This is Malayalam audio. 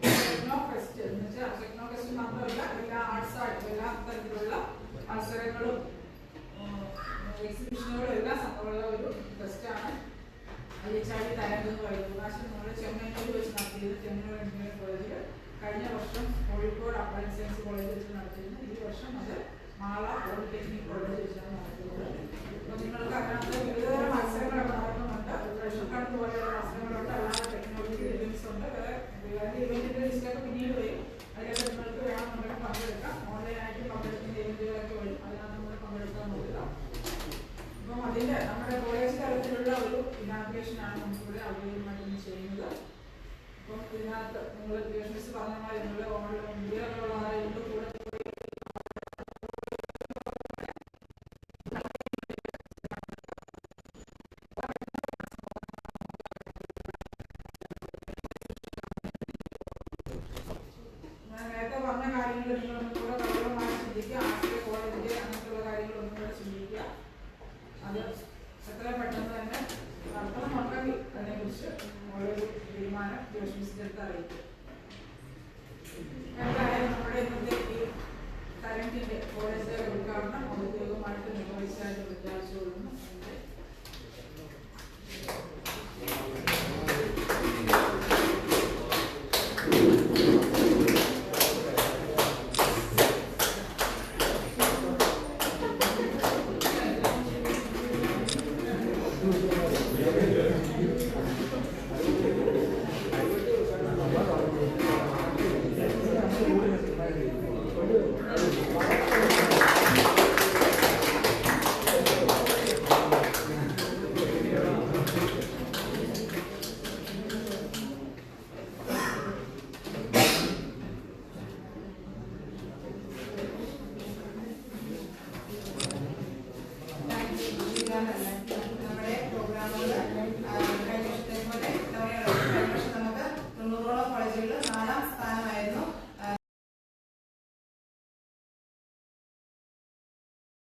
ടെക്നോ ഫെസ്റ്റ് എന്ന് വെച്ചാൽ ടെക്നോ ഫെസ്റ്റ് മാത്രമല്ല എല്ലാ ആർട്സ് ആയിട്ടും എല്ലാ തരത്തിലുള്ള മത്സരങ്ങളും എക്സിബിഷനുകളും എല്ലാം സംഭവമുള്ള ഒരു ഫെസ്റ്റാണ് അയ്യച്ചാടി തരംഗ് എന്ന് പറയുന്നത്. പ്രാവശ്യം നമ്മൾ ചെമ്മൈനൂർ വെച്ച് നടത്തിയത് ചെമ്മൈനൂർ എഞ്ചിനീയറിംഗ് കോളേജിൽ, കഴിഞ്ഞ വർഷം കോഴിക്കോട് അപ്ലൈൻസ് സയൻസ് കോളേജിൽ വെച്ച് നടത്തിയിരുന്നു. ഈ വർഷം അത് മാള പോളിടെക്നിക് കോളേജിൽ വെച്ചാണ് നടത്തുന്നത്. അപ്പോൾ നിങ്ങൾക്ക് അതിനകത്ത് വിവിധതരം മത്സരങ്ങളൊക്കെ നടക്കുന്നുണ്ട്. റേഷൻ കാർഡ് പോലെയുള്ള മത്സരങ്ങളുണ്ട്, അല്ലാതെ ടെക്നോളജി ഇവന്റ്സ് ഉണ്ട്. ഇവന്റിന്റെ ലിസ്റ്റൊക്കെ പിന്നീട് വരും. അതിലൊക്കെ നിങ്ങൾക്ക് വേണമെന്നുണ്ടെങ്കിൽ പങ്കെടുക്കാം. ഓൺലൈനായിട്ട് പങ്കെടുക്കുന്ന ഇവന്റുകളൊക്കെ വരും, അതിനകത്ത് നമ്മൾ പങ്കെടുക്കാൻ നോക്കുക. അപ്പം അതിൻ്റെ നമ്മുടെ കോളേജ് തലത്തിലുള്ള ഒരു ഇനാഗ്രേഷനാണ് നമുക്കിവിടെ ഔദ്യോഗികമായിട്ട് ചെയ്യുന്നത്. അപ്പം ഇതിനകത്ത് നിങ്ങൾ മിസ് പറഞ്ഞ മാതിരി നിങ്ങൾ ഓൺലൈൻ